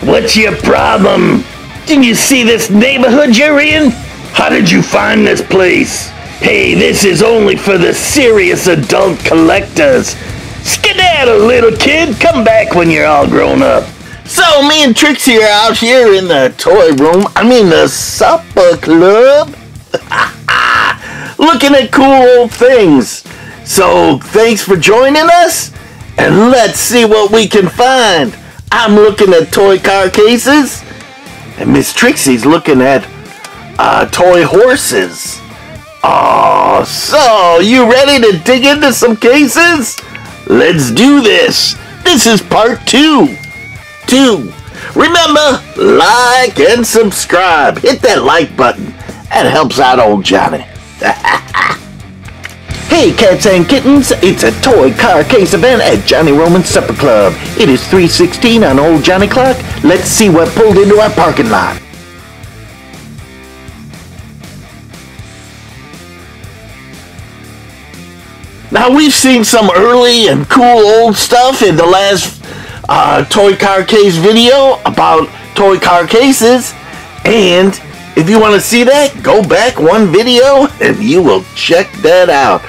What's your problem? Didn't you see this neighborhood you're in? How did you find this place? Hey, this is only for the serious adult collectors. Skedaddle, little kid. Come back when you're all grown up. So, me and Trixie are out here in the toy room. The supper club. Looking at cool old things. So, thanks for joining us. And let's see what we can find. I'm looking at toy car cases. And Miss Trixie's looking at toy horses. Oh, so you ready to dig into some cases? Let's do this. This is part 2. Remember, like and subscribe. Hit that like button. That helps out old Johnny. Hey cats and kittens, it's a toy car case event at Johnny Roman's Supper Club. It is 3:16 on old Johnny clock. Let's see what pulled into our parking lot. Now we've seen some early and cool old stuff in the last toy car case video about toy car cases, and if you want to see that, go back one video and you will check that out.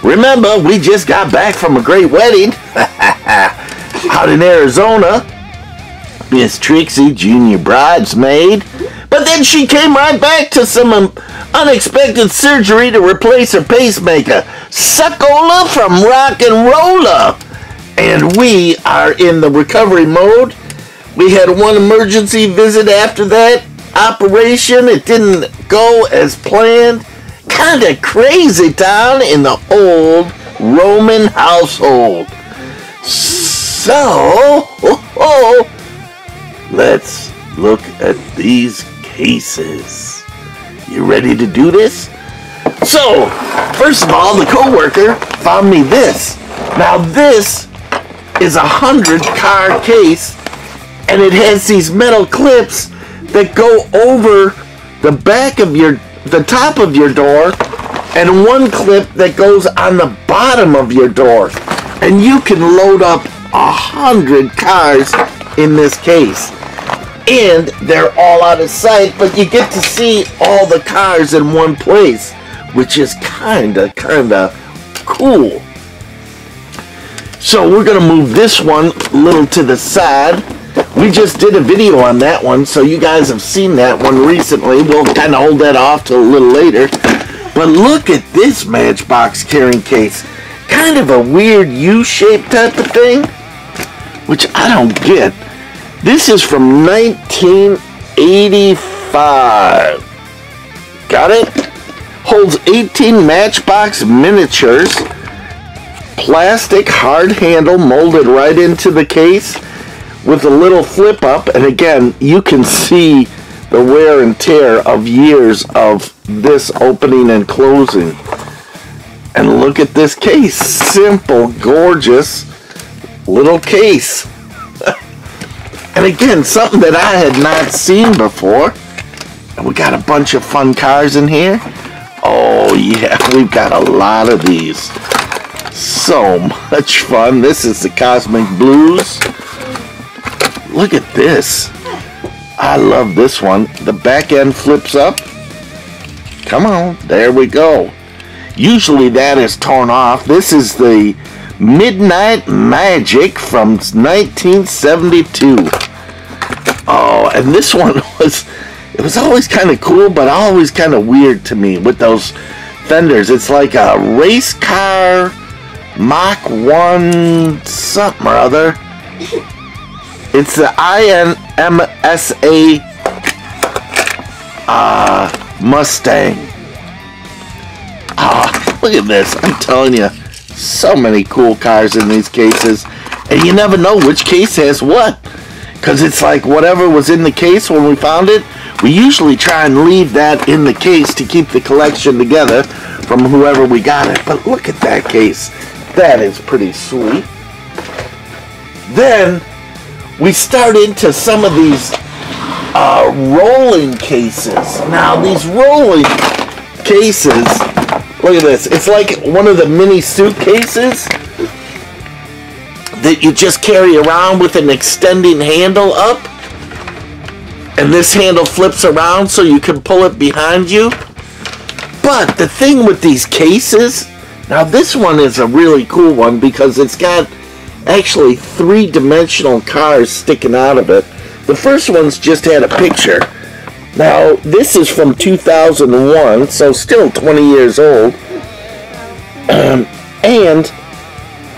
Remember, we just got back from a great wedding out in Arizona. Miss Trixie, junior bridesmaid, but then she came right back to some unexpected surgery to replace her pacemaker. Suckola from Rock and Rolla. And we are in the recovery mode. We had one emergency visit after that operation. It didn't go as planned. Kind of crazy town in the old Roman household. So, let's look at these cases. You ready to do this? So, first of all, the co-worker found me this. Now this is a 100-car case, and it has these metal clips that go over the back of the top of your door, and one clip that goes on the bottom of your door. And you can load up 100 cars in this case. And they're all out of sight, but you get to see all the cars in one place, which is kinda cool. So we're gonna move this one a little to the side. We just did a video on that one, so you guys have seen that one recently. We'll kind of hold that off till a little later. But look at this Matchbox carrying case. Kind of a weird U-shaped type of thing, which I don't get. This is from 1985. Got it? Holds 18 Matchbox miniatures. Plastic hard handle molded right into the case with a little flip up. And again, you can see the wear and tear of years of this opening and closing. And look at this case. Simple, gorgeous little case. And again, something that I had not seen before. And we got a bunch of fun cars in here. Oh yeah, we've got a lot of these. So much fun. This is the Cosmic Blues. Look at this. I love this one. The back end flips up. Come on, there we go. Usually that is torn off. This is the Midnight Magic from 1972. Oh, and this one was always kind of cool, but always kind of weird to me with those fenders. It's like a race car, Mach 1 something or other. It's the INMSA Mustang. Look at this. I'm telling you, so many cool cars in these cases. And you never know which case has what. Because it's like whatever was in the case when we found it, we usually try and leave that in the case to keep the collection together from whoever we got it. But look at that case. That is pretty sweet. Then we start into some of these rolling cases. Now these rolling cases, look at this. It's like one of the mini suitcases that you just carry around with an extending handle up. And this handle flips around so you can pull it behind you. But the thing with these cases, now this one is a really cool one because it's got actually three-dimensional cars sticking out of it. The first one's just had a picture. Now, this is from 2001, so still 20 years old. And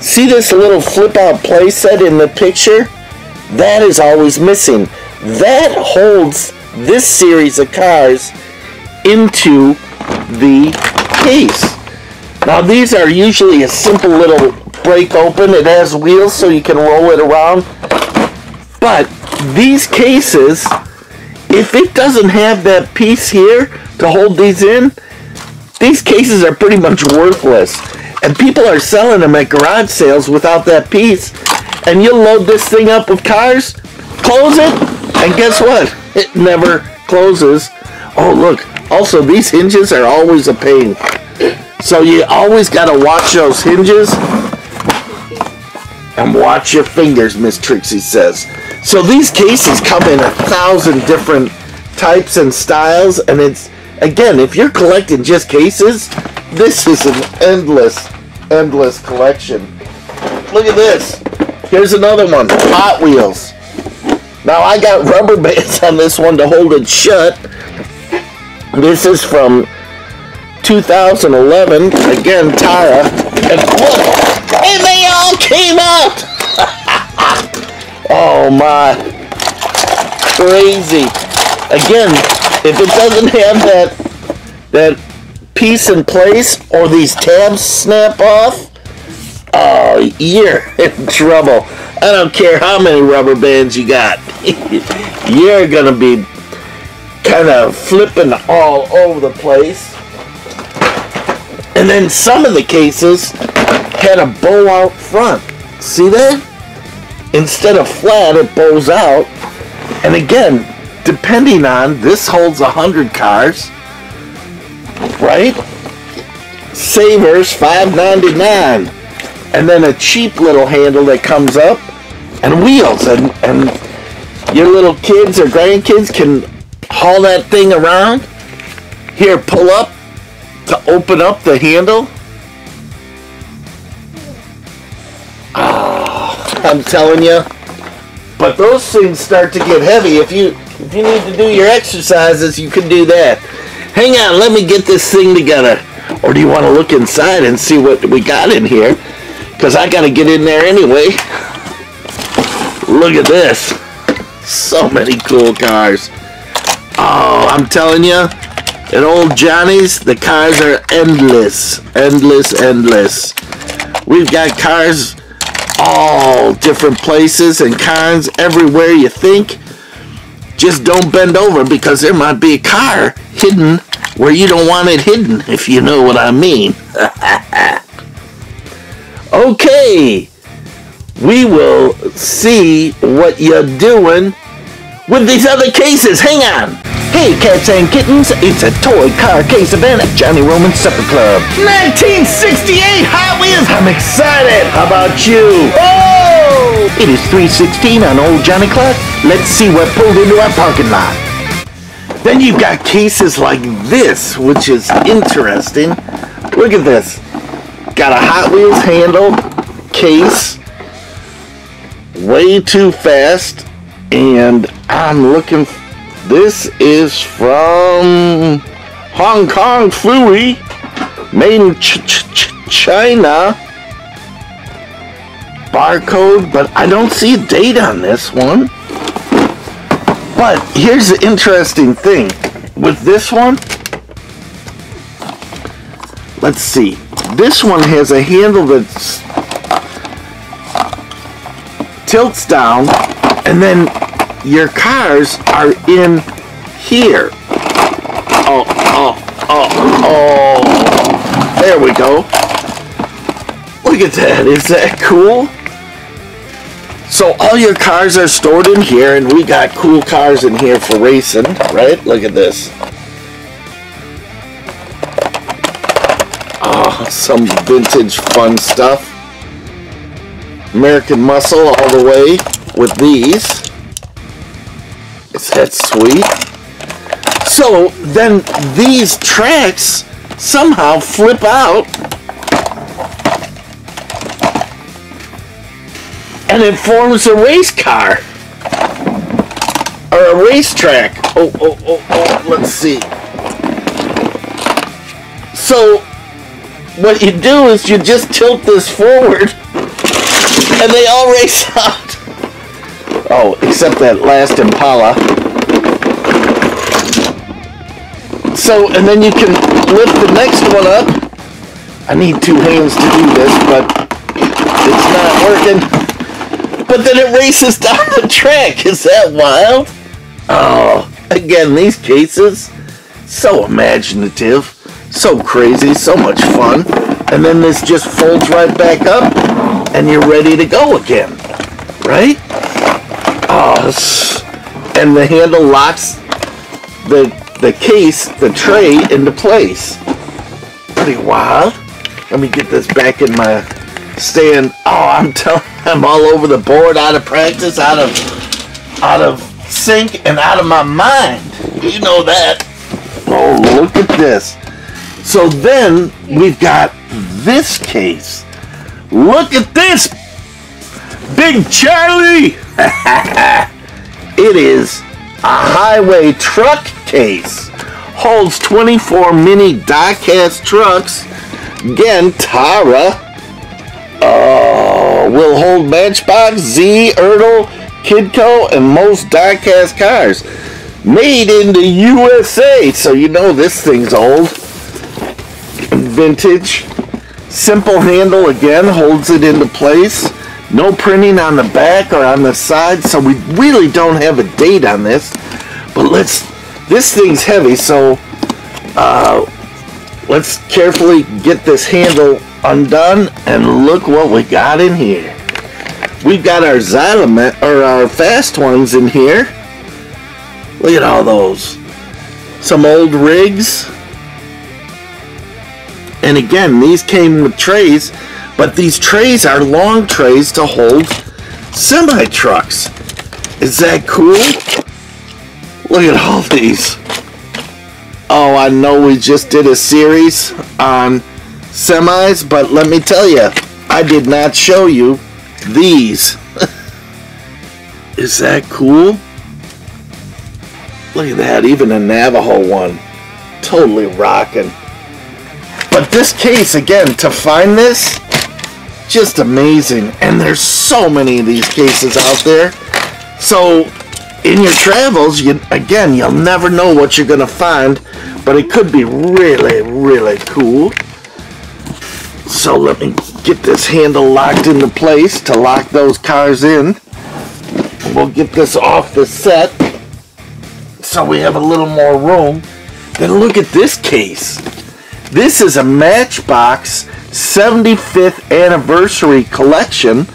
see this little flip-out playset in the picture? That is always missing. That holds this series of cars into the case. Now, these are usually a simple little break open. It has wheels so you can roll it around. But these cases, if it doesn't have that piece here to hold these in, these cases are pretty much worthless. And people are selling them at garage sales without that piece. And you'll load this thing up with cars, close it, and guess what? It never closes. Oh, look. Also, these hinges are always a pain. So you always got to watch those hinges. And watch your fingers, Miss Trixie says. So these cases come in 1,000 different types and styles. And it's, again, if you're collecting just cases, this is an endless collection. Look at this. Here's another one. Hot Wheels. Now, I got rubber bands on this one to hold it shut. This is from 2011. Again, Tara. And look! And they all came out! Oh my. Crazy. Again, if it doesn't have that piece in place or these tabs snap off, oh, you're in trouble. I don't care how many rubber bands you got. You're gonna be kind of flipping all over the place. And then some of the cases had a bow out front. See that? Instead of flat, it bows out. And again, depending on, this holds 100 cars, right? Savers, $5.99. And then a cheap little handle that comes up, and wheels. And your little kids or grandkids can haul that thing around. Here, pull up to open up the handle. Oh, I'm telling you. But those things start to get heavy. If you need to do your exercises, you can do that. Hang on, let me get this thing together. Or do you want to look inside and see what we got in here? Because I got to get in there anyway. Look at this. So many cool cars. Oh, I'm telling you, at old Johnny's, the cars are endless. Endless. We've got cars all different places and kinds everywhere you think. Just don't bend over because there might be a car hidden where you don't want it hidden, if you know what I mean. Okay, we will see what you're doing with these other cases. Hang on. Hey, cats and kittens, it's a toy car case event at Johnny Roman's Supper Club. 1968 Hot Wheels. I'm excited. How about you? Oh! It is 3:16 on old Johnny Clock. Let's see what pulled into our parking lot. Then you've got cases like this, which is interesting. Look at this. Got a Hot Wheels handle, case, way too fast, and I'm looking, this is from Hong Kong Fooey, made in China, barcode, but I don't see a date on this one. But here's the interesting thing, with this one, let's see. This one has a handle that tilts down, and then your cars are in here. Oh. There we go. Look at that. Is that cool? So all your cars are stored in here, and we got cool cars in here for racing, right? Look at this. Some vintage fun stuff. American Muscle all the way with these. Is that sweet? So then these tracks somehow flip out and it forms a race car or a racetrack. Oh, let's see. So what you do is you just tilt this forward and they all race out. Oh, except that last Impala. So, and then you can lift the next one up. I need two hands to do this, but it's not working. But then it races down the track. Is that wild? Oh, again, these cases, so imaginative, so crazy, so much fun. And then this just folds right back up, and you're ready to go again, right? Oh, and the handle locks the case, the tray, into place. Pretty wild. Let me get this back in my stand. Oh, I'm telling you, I'm all over the board, out of practice, out of sync, and out of my mind. You know that. Oh, look at this. So then we've got this case. Look at this, Big Charlie. It is a highway truck case. Holds 24 mini diecast trucks. Again, Tara. Will hold Matchbox, Z, Ertl, Kidco, and most diecast cars. Made in the USA. So you know this thing's old. Vintage. Simple handle, again, holds it into place. No printing on the back or on the side, so we really don't have a date on this. But this thing's heavy, so let's carefully get this handle undone, and look what we got in here. We've got our Xylomet, or our fast ones in here. Look at all those. Some old rigs. And again, these came with trays, but these trays are long trays to hold semi-trucks. Is that cool? Look at all these. Oh, I know we just did a series on semis, but let me tell you, I did not show you these. Is that cool? Look at that, even a Navajo one. Totally rocking. But this case, again, to find this, just amazing. And there's so many of these cases out there. So in your travels, you'll never know what you're going to find, but it could be really, really cool. So let me get this handle locked into place to lock those cars in. We'll get this off the set so we have a little more room. Then look at this case. This is a Matchbox 75th anniversary collection.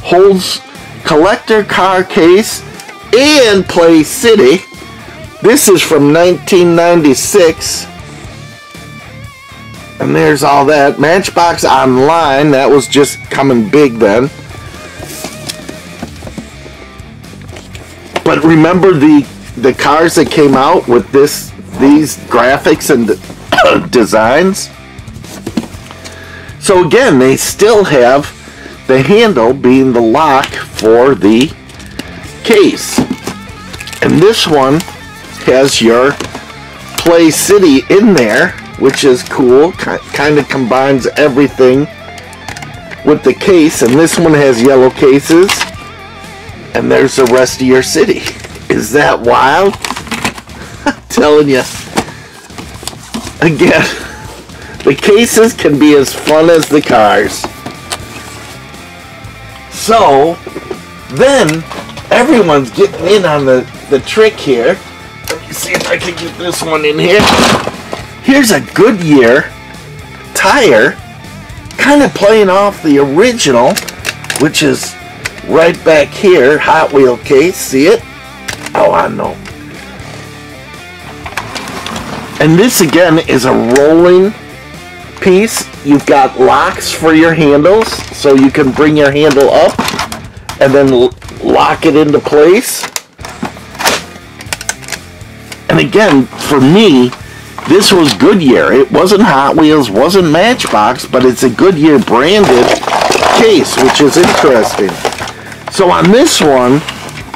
Holds collector car case and Play City. This is from 1996. And there's all that. Matchbox Online, that was just coming big then. But remember the cars that came out with these graphics and designs? So again, they still have the handle being the lock for the case. And this one has your Play City in there, which is cool. Kind of combines everything with the case. And this one has yellow cases. And there's the rest of your city. Is that wild? I'm telling you. Again, the cases can be as fun as the cars. So, then, everyone's getting in on the trick here. Let me see if I can get this one in here. Here's a Goodyear tire, kind of playing off the original, which is right back here, Hot Wheel case. See it? Oh, I know. And this again is a rolling piece. You've got locks for your handles, so you can bring your handle up and then lock it into place. And again, for me, this was Goodyear. It wasn't Hot Wheels, wasn't Matchbox, but it's a Goodyear branded case, which is interesting. So on this one,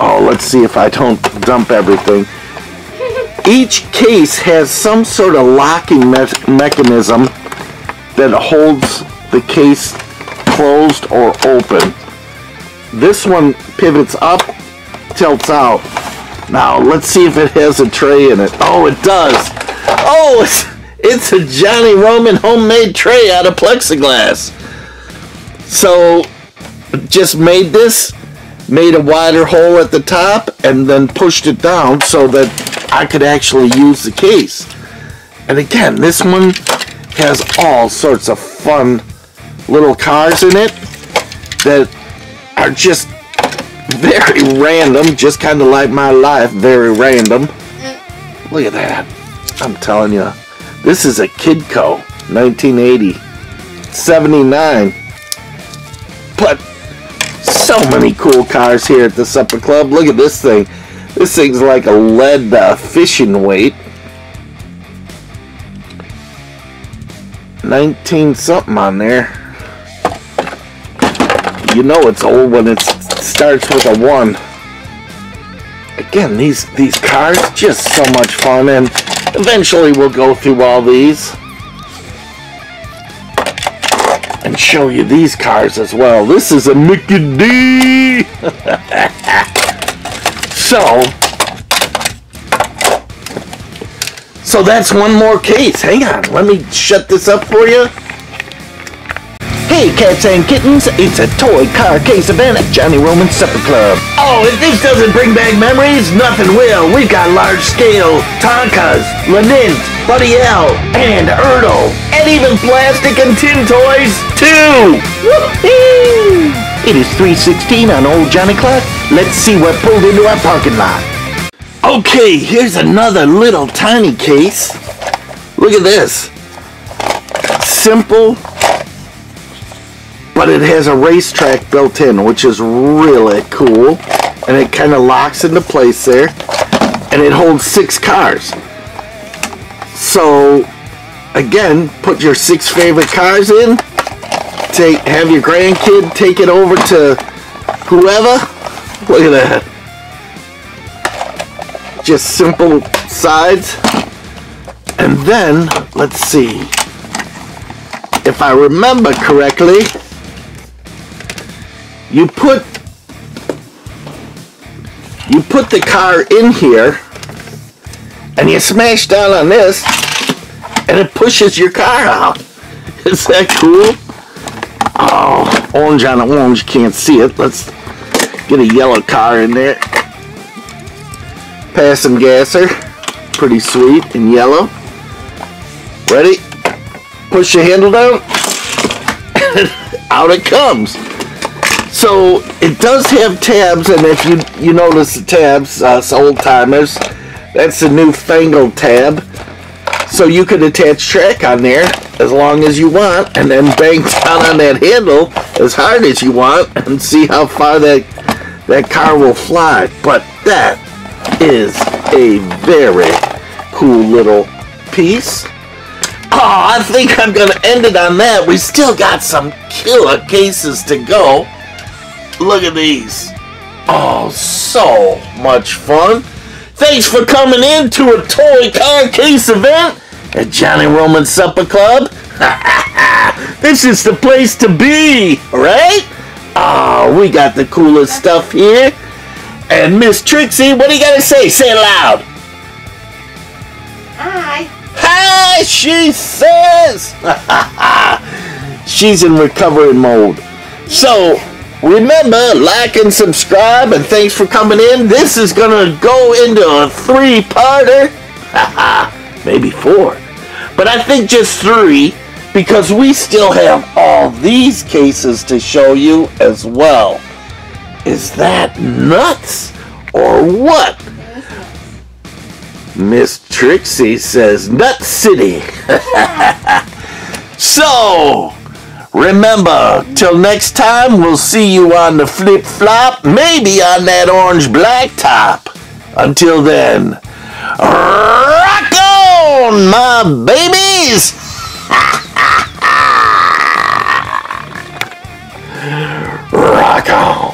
oh, let's see if I don't dump everything. Each case has some sort of locking mechanism that holds the case closed or open. This one pivots up, tilts out. Now, let's see if it has a tray in it. Oh, it does. Oh, it's a Johnny Roman homemade tray out of plexiglass. So, just made this, made a wider hole at the top, and then pushed it down so that I could actually use the case. And again, this one has all sorts of fun little cars in it that are just very random, just kind of like my life, very random. Look at that. I'm telling you, this is a Kidco, 1980, 79. But so many cool cars here at the Supper Club. Look at this thing. This thing's like a lead fishing weight. 19 something on there. You know it's old when it starts with a 1. Again, these cars, just so much fun, and eventually we'll go through all these and show you these cars as well. This is a Mickey D. So that's one more case. Hang on, let me shut this up for you. Hey cats and kittens, it's a toy car case event at Johnny Roman's Supper Club. Oh, if this doesn't bring back memories, nothing will. We've got large scale Tonkas, Lenint, Buddy L, and Ertl, and even plastic and tin toys too. Woohoo! It is 3:16 on Old Johnny Clock. Let's see what pulled into our parking lot. Okay, here's another little tiny case. Look at this. Simple, but it has a racetrack built in, which is really cool. And it kind of locks into place there. And it holds 6 cars. So, again, put your 6 favorite cars in. Have your grandkid take it over to whoever. Look at that. Just simple sides. And then, let's see. If I remember correctly, you put the car in here and you smash down on this and it pushes your car out. Is that cool? Oh, orange on orange, can't see it. Let's get a yellow car in there. Pass and gasser, pretty sweet in yellow. Ready? Push the handle down, out it comes. So it does have tabs, and if you notice the tabs, us old timers, that's the newfangled tab. So you could attach track on there as long as you want, and then bang down on that handle as hard as you want, and see how far that car will fly. But that is a very cool little piece. Oh, I think I'm going to end it on that. We still got some killer cases to go. Look at these. Oh, so much fun. Thanks for coming in to a toy car case event at Johnny Roman's Supper Club. This is the place to be, right? Oh, we got the coolest stuff here. And Miss Trixie, what do you got to say? Say it loud. Hi. Hi, she says. She's in recovery mode. So, remember, like and subscribe, and thanks for coming in. This is going to go into a 3-parter. Maybe 4. But I think just 3, because we still have all these cases to show you as well. Is that nuts? Or what? Miss Trixie says Nut City. So, remember, till next time, we'll see you on the flip-flop, maybe on that orange blacktop. Until then, Rock on, my babies! Rock on.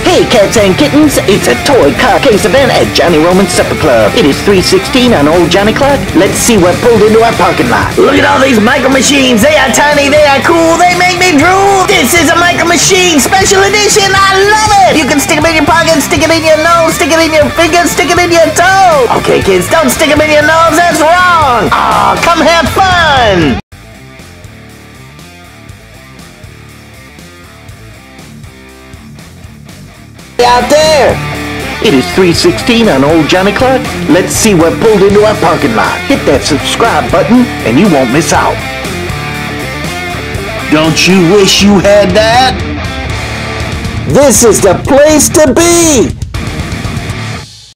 Hey cats and kittens, it's a toy car case event at Johnny Roman's Supper Club. It is 3:16 on old Johnny Clock. Let's see what pulled into our parking lot. Look at all these micro machines. They are tiny, they are cool, they make me drool. This is a micro machine special edition. I love it. You can stick them in your pocket, stick it in your nose, stick it in your fingers, stick it in your toe. Okay kids, don't stick them in your nose, that's wrong. Aw, come have fun. Out there! It is 3:16 on old Johnny Clock. Let's see what pulled into our parking lot. Hit that subscribe button and you won't miss out. Don't you wish you had that? This is the place to be!